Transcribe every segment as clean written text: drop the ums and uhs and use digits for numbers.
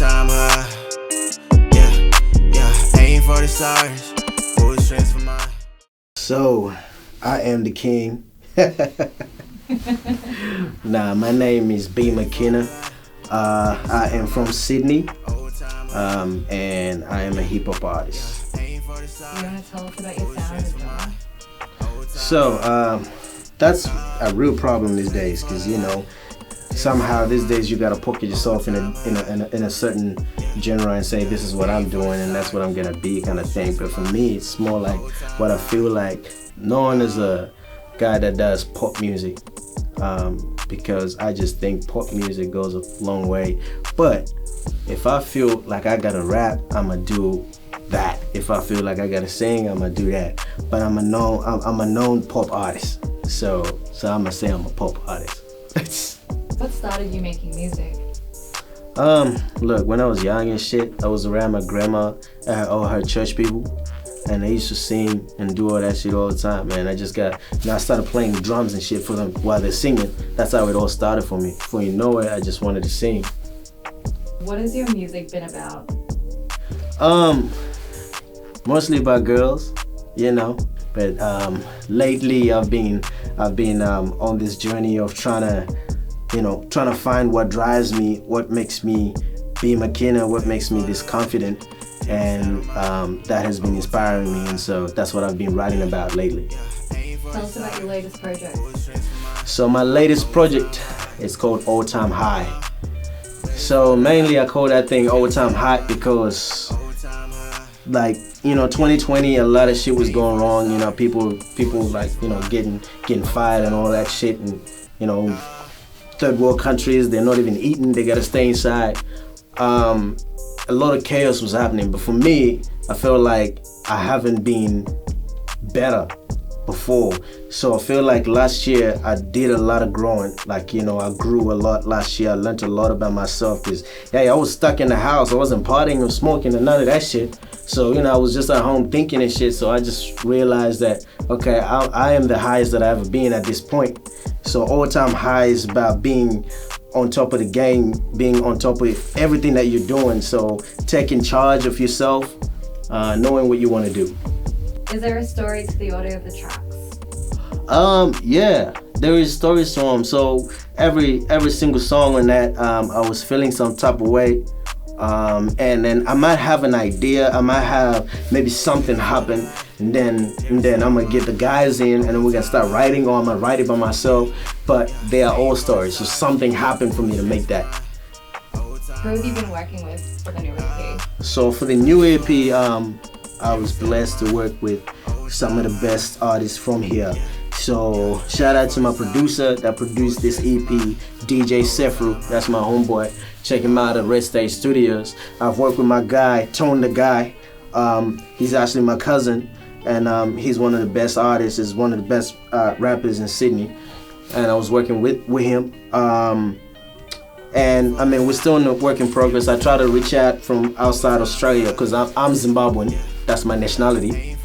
time high. Yeah, aim for the stars. Always strength for mine. So, I am the king. Nah, my name is B. Makina. I am from Sydney, and I am a hip hop artist. You want to tell us about your sound and genre? So, that's a real problem these days, because somehow these days you gotta pocket yourself in a certain genre and say this is what I'm doing and that's what I'm gonna be, kind of thing. But for me, it's more like what I feel like, known as a guy that does pop music, because I just think pop music goes a long way. But if I feel like I gotta rap, I'ma do that. If I feel like I gotta sing, I'ma do that. But I'm a known pop artist, so I'ma say I'm a pop artist. What started you making music? Look, when I was young and shit, I was around my grandma and all her church people, and they used to sing and do all that shit all the time, man. I started playing drums and shit for them while they're singing. That's how it all started for me. Before you know it, I just wanted to sing. What has your music been about? Mostly about girls, but lately I've been on this journey of trying to find what drives me, what makes me be Makina, what makes me this confident, and that has been inspiring me, and so that's what I've been writing about lately. Tell us about your latest project. So my latest project is called All Time High. So mainly I call that thing All Time High because 2020, a lot of shit was going wrong, people getting fired and all that shit, and third world countries, they're not even eating, they gotta stay inside. A lot of chaos was happening, but for me, I feel like I haven't been better before. So I feel like last year I did a lot of growing. I grew a lot last year. I learned a lot about myself because, I was stuck in the house. I wasn't partying or smoking and none of that shit. So, I was just at home thinking and shit. So I just realized that, okay, I am the highest that I've ever been at this point. So All Time High is about being on top of the game, being on top of everything that you're doing. So taking charge of yourself, knowing what you want to do. Is there a story to the audio of the tracks? Yeah, there is stories to them. So every single song on that, I was feeling some type of way. And then I might have an idea, I might have maybe something happen, and then I'm gonna get the guys in, and then we're gonna start writing, or I'm gonna write it by myself. But they are all stories, so something happened for me to make that. Who have you been working with for the new EP? So for the new EP, I was blessed to work with some of the best artists from here. So shout out to my producer that produced this EP, DJ Sefru. That's my homeboy. Check him out at Red Stage Studios. I've worked with my guy, Tone the Guy. He's actually my cousin, and he's one of the best artists, is one of the best rappers in Sydney. And I was working with him. And I mean, we're still in the work in progress. I try to reach out from outside Australia because I'm Zimbabwean. That's my nationality,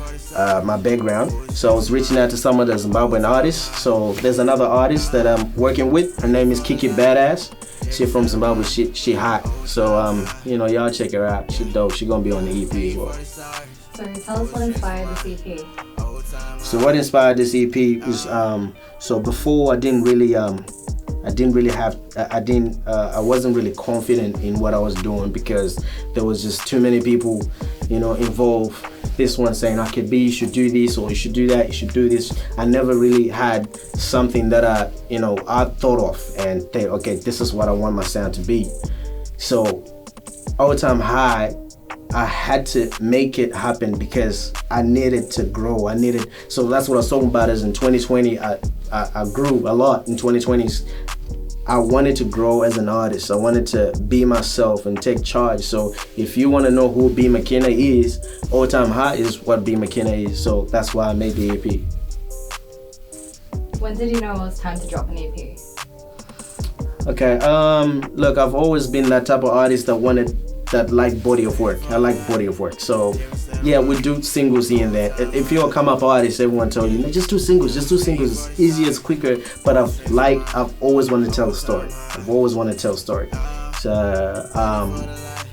my background. So I was reaching out to some of the Zimbabwean artists. So there's another artist that I'm working with. Her name is Kiki Badass. She from Zimbabwe. She hot. So y'all check her out. She dope. She gonna be on the EP as well. So tell us what inspired this EP. So what inspired this EP was so before I wasn't really confident in what I was doing because there was just too many people, involved. This one saying, okay, B, you should do this, or you should do that, you should do this. I never really had something that I thought of and think, okay, this is what I want my sound to be. So All Time High, I had to make it happen because I needed to grow. So that's what I was talking about is in 2020, I grew a lot in 2020. I wanted to grow as an artist. I wanted to be myself and take charge. So if you want to know who B. Makina is, All Time High is what B. Makina is. So that's why I made the EP. When did you know it was time to drop an EP? Okay, look, I've always been that type of artist that like body of work. I like body of work. So yeah, we do singles here and there. If you're a come up artist, everyone told you, just do singles. It's easier, it's quicker. But I've always wanted to tell a story. So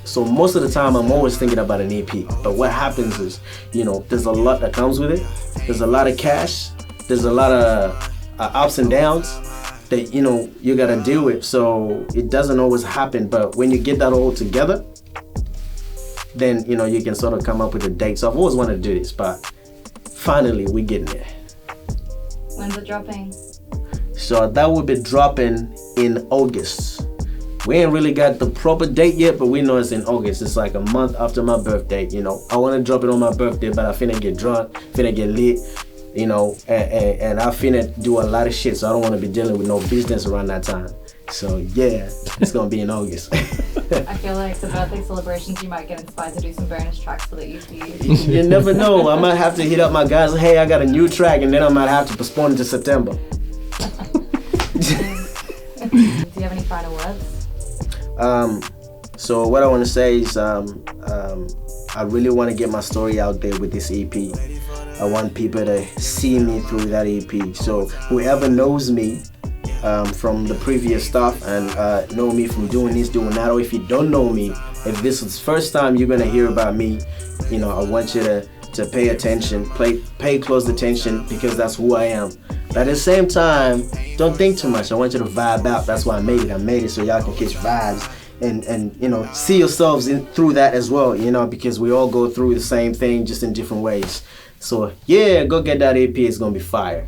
So most of the time, I'm always thinking about an EP. But what happens is, there's a lot that comes with it. There's a lot of cash. There's a lot of ups and downs that, you gotta deal with. So it doesn't always happen. But when you get that all together, then, you can sort of come up with a date. So I've always wanted to do this, but finally we're getting there. When's it dropping? So that will be dropping in August. We ain't really got the proper date yet, but we know it's in August. It's like a month after my birthday, I want to drop it on my birthday, but I finna get drunk, finna get lit, and I finna do a lot of shit, so I don't want to be dealing with no business around that time. So yeah, it's gonna be in August. I feel like the birthday celebrations, you might get inspired to do some bonus tracks for the EP. You never know. I might have to hit up my guys, hey, I got a new track, and then I might have to postpone it to September. Do you have any final words? So what I want to say is I really want to get my story out there with this EP. I want people to see me through that EP. So whoever knows me from the previous stuff and know me from doing this, doing that, or if you don't know me, if this is the first time you're gonna hear about me, I want you to pay attention, pay close attention, because that's who I am. But at the same time, don't think too much. I want you to vibe out. That's why I made it so y'all can catch vibes and see yourselves through that as well, because we all go through the same thing, just in different ways. So yeah, go get that EP. It's gonna be fire.